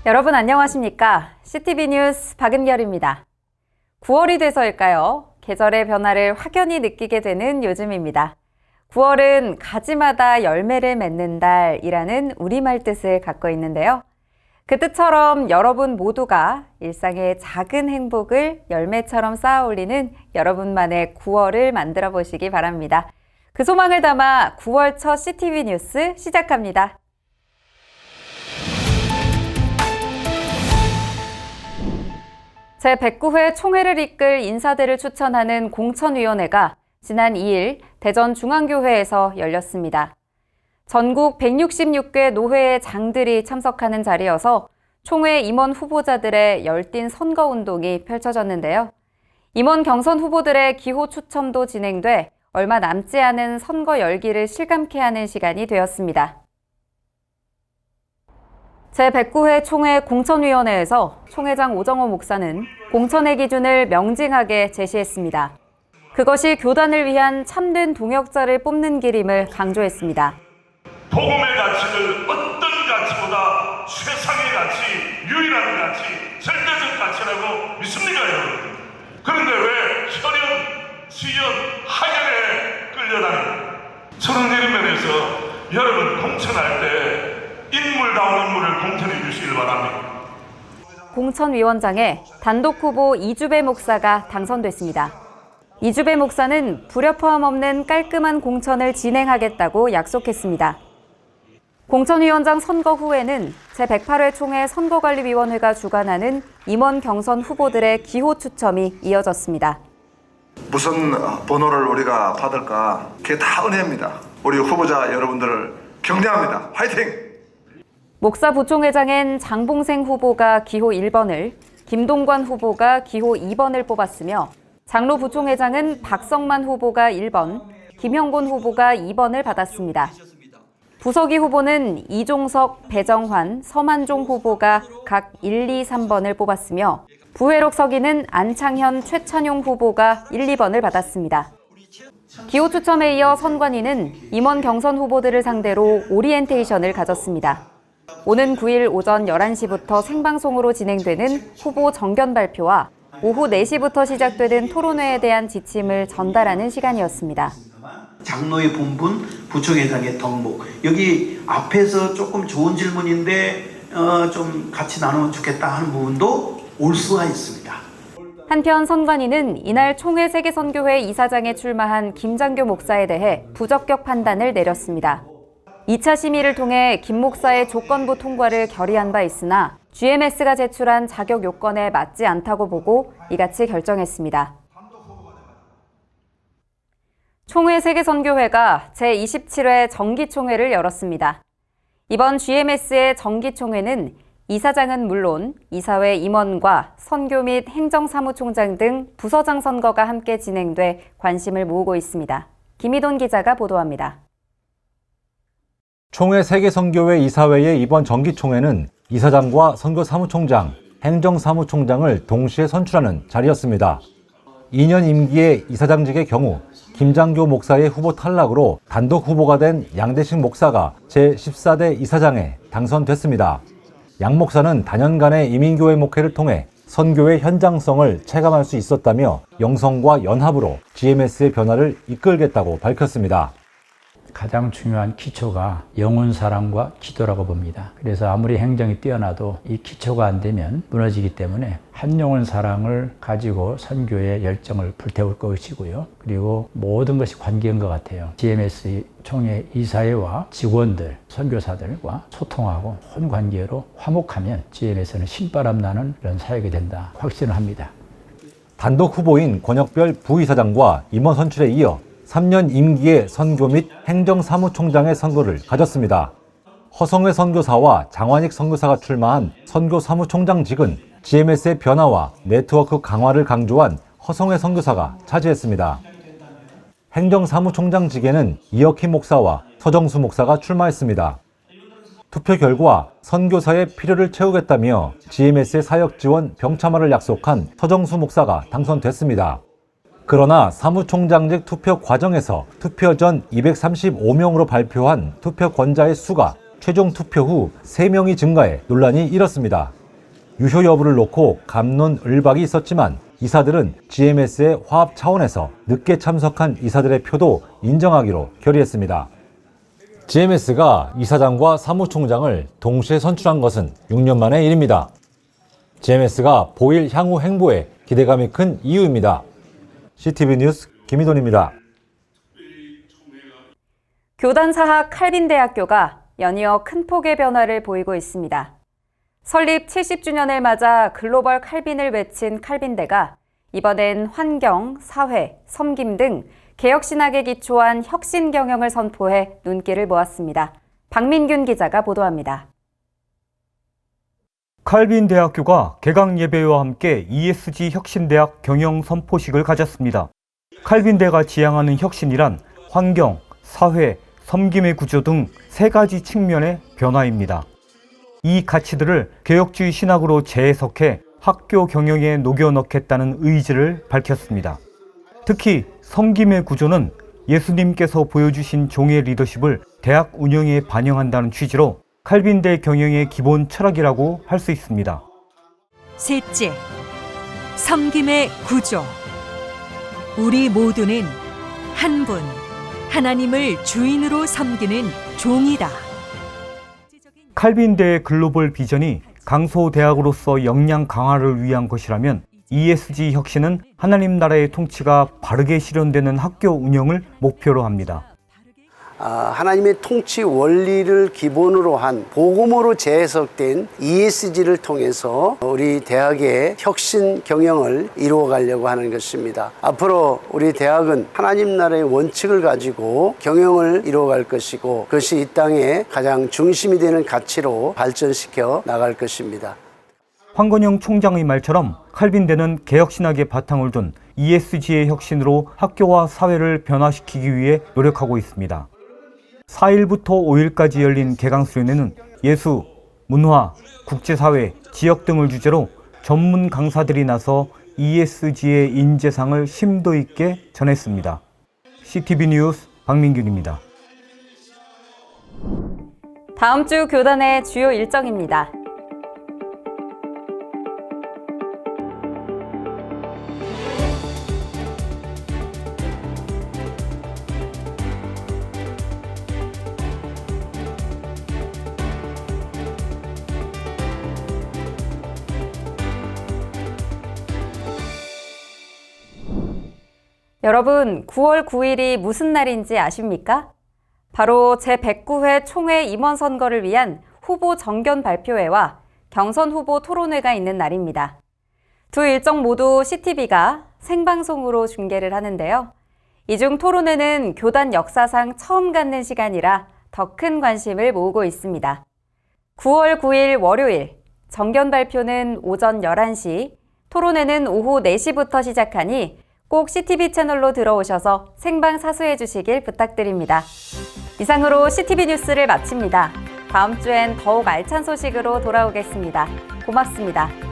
여러분 안녕하십니까? CTV 뉴스 박은결입니다. 9월이 돼서일까요? 계절의 변화를 확연히 느끼게 되는 요즘입니다. 9월은 가지마다 열매를 맺는 달이라는 우리말 뜻을 갖고 있는데요. 그 뜻처럼 여러분 모두가 일상의 작은 행복을 열매처럼 쌓아 올리는 여러분만의 9월을 만들어 보시기 바랍니다. 그 소망을 담아 9월 첫 CTV 뉴스 시작합니다. 제109회 총회를 이끌 인사들을 추천하는 공천위원회가 지난 2일 대전중앙교회에서 열렸습니다. 전국 166개 노회의 장들이 참석하는 자리여서 총회 임원 후보자들의 열띤 선거운동이 펼쳐졌는데요. 임원 경선 후보들의 기호 추첨도 진행돼 얼마 남지 않은 선거 열기를 실감케 하는 시간이 되었습니다. 제109회 총회 공천위원회에서 총회장 오정호 목사는 공천의 기준을 명징하게 제시했습니다. 그것이 교단을 위한 참된 동역자를 뽑는 길임을 강조했습니다. 복음의 가치를 어떤 가치보다 최상의 가치, 유일한 가치, 절대적 가치라고 믿습니까, 여러분? 그런데 왜 혈연, 지연, 하연에 끌려다닙니까? 저는 이런 면에서 여러분 공천할 때 인물다운 인물을 공천해 주시길 바랍니다. 공천위원장에 단독 후보 이주배 목사가 당선됐습니다. 이주배 목사는 불협화음 없는 깔끔한 공천을 진행하겠다고 약속했습니다. 공천위원장 선거 후에는 제108회 총회 선거관리위원회가 주관하는 임원 경선 후보들의 기호 추첨이 이어졌습니다. 무슨 번호를 우리가 받을까? 그게 다 은혜입니다. 우리 후보자 여러분들을 격려합니다. 화이팅! 목사 부총회장엔 장봉생 후보가 기호 1번을, 김동관 후보가 기호 2번을 뽑았으며 장로 부총회장은 박성만 후보가 1번, 김형곤 후보가 2번을 받았습니다. 부서기 후보는 이종석, 배정환, 서만종 후보가 각 1, 2, 3번을 뽑았으며 부회록 서기는 안창현, 최찬용 후보가 1, 2번을 받았습니다. 기호 추첨에 이어 선관위는 임원 경선 후보들을 상대로 오리엔테이션을 가졌습니다. 오는 9일 오전 11시부터 생방송으로 진행되는 후보 정견 발표와 오후 4시부터 시작되는 토론회에 대한 지침을 전달하는 시간이었습니다. 장로의 본분, 부총회장의 덕목. 여기 앞에서 조금 좋은 질문인데 좀 같이 나누면 좋겠다 하는 부분도 올 수가 있습니다. 한편 선관위는 이날 총회 세계선교회 이사장에 출마한 김장교 목사에 대해 부적격 판단을 내렸습니다. 2차 심의를 통해 김 목사의 조건부 통과를 결의한 바 있으나 GMS가 제출한 자격 요건에 맞지 않다고 보고 이같이 결정했습니다. 총회 세계선교회가 제27회 정기총회를 열었습니다. 이번 GMS의 정기총회는 이사장은 물론 이사회 임원과 선교 및 행정사무총장 등 부서장 선거가 함께 진행돼 관심을 모으고 있습니다. 김희돈 기자가 보도합니다. 총회 세계선교회 이사회의 이번 정기총회는 이사장과 선교사무총장, 행정사무총장을 동시에 선출하는 자리였습니다. 2년 임기의 이사장직의 경우 김장교 목사의 후보 탈락으로 단독 후보가 된 양대식 목사가 제14대 이사장에 당선됐습니다. 양 목사는 다년간의 이민교회 목회를 통해 선교의 현장성을 체감할 수 있었다며 영성과 연합으로 GMS의 변화를 이끌겠다고 밝혔습니다. 가장 중요한 기초가 영혼 사랑과 기도라고 봅니다. 그래서 아무리 행정이 뛰어나도 이 기초가 안 되면 무너지기 때문에 한 영혼 사랑을 가지고 선교의 열정을 불태울 것이고요. 그리고 모든 것이 관계인 것 같아요. GMS 총회 이사회와 직원들, 선교사들과 소통하고 혼 관계로 화목하면 GMS는 신바람 나는 그런 사역이 된다 확신을 합니다. 단독 후보인 권역별 부이사장과 임원 선출에 이어 3년 임기의 선교 및 행정사무총장의 선거를 가졌습니다. 허성회 선교사와 장완익 선교사가 출마한 선교사무총장직은 GMS의 변화와 네트워크 강화를 강조한 허성회 선교사가 차지했습니다. 행정사무총장직에는 이혁희 목사와 서정수 목사가 출마했습니다. 투표 결과 선교사의 필요를 채우겠다며 GMS의 사역 지원 병참화를 약속한 서정수 목사가 당선됐습니다. 그러나 사무총장직 투표 과정에서 투표 전 235명으로 발표한 투표권자의 수가 최종 투표 후 3명이 증가해 논란이 일었습니다. 유효 여부를 놓고 갑론을박이 있었지만 이사들은 GMS의 화합 차원에서 늦게 참석한 이사들의 표도 인정하기로 결의했습니다. GMS가 이사장과 사무총장을 동시에 선출한 것은 6년 만의 일입니다. GMS가 보일 향후 행보에 기대감이 큰 이유입니다. CTV 뉴스 김희돈입니다. 교단사학 칼빈대학교가 연이어 큰 폭의 변화를 보이고 있습니다. 설립 70주년을 맞아 글로벌 칼빈을 외친 칼빈대가 이번엔 환경, 사회, 섬김 등 개혁신학에 기초한 혁신 경영을 선포해 눈길을 모았습니다. 박민균 기자가 보도합니다. 칼빈 대학교가 개강 예배와 함께 ESG 혁신대학 경영 선포식을 가졌습니다. 칼빈대가 지향하는 혁신이란 환경, 사회, 섬김의 구조 등 세 가지 측면의 변화입니다. 이 가치들을 개혁주의 신학으로 재해석해 학교 경영에 녹여 넣겠다는 의지를 밝혔습니다. 특히 섬김의 구조는 예수님께서 보여주신 종의 리더십을 대학 운영에 반영한다는 취지로 칼빈대 경영의 기본 철학이라고 할 수 있습니다. 셋째, 섬김의 구조. 우리 모두는 한 분, 하나님을 주인으로 섬기는 종이다. 칼빈대의 글로벌 비전이 강소대학으로서 역량 강화를 위한 것이라면 ESG 혁신은 하나님 나라의 통치가 바르게 실현되는 학교 운영을 목표로 합니다. 하나님의 통치 원리를 기본으로 한 복음으로 재해석된 ESG를 통해서 우리 대학의 혁신 경영을 이루어 가려고 하는 것입니다. 앞으로 우리 대학은 하나님 나라의 원칙을 가지고 경영을 이루어 갈 것이고 그것이 이 땅의 가장 중심이 되는 가치로 발전시켜 나갈 것입니다. 황건영 총장의 말처럼 칼빈대는 개혁신학의 바탕을 둔 ESG의 혁신으로 학교와 사회를 변화시키기 위해 노력하고 있습니다. 4일부터 5일까지 열린 개강 수련회는 예수, 문화, 국제사회, 지역 등을 주제로 전문 강사들이 나서 ESG의 인재상을 심도 있게 전했습니다. CTV 뉴스 박민균입니다. 다음 주 교단의 주요 일정입니다. 여러분, 9월 9일이 무슨 날인지 아십니까? 바로 제109회 총회 임원 선거를 위한 후보 정견 발표회와 경선 후보 토론회가 있는 날입니다. 두 일정 모두 CTV가 생방송으로 중계를 하는데요. 이 중 토론회는 교단 역사상 처음 갖는 시간이라 더 큰 관심을 모으고 있습니다. 9월 9일 월요일, 정견 발표는 오전 11시, 토론회는 오후 4시부터 시작하니 꼭 CTV 채널로 들어오셔서 생방 사수해 주시길 부탁드립니다. 이상으로 CTV 뉴스를 마칩니다. 다음 주엔 더욱 알찬 소식으로 돌아오겠습니다. 고맙습니다.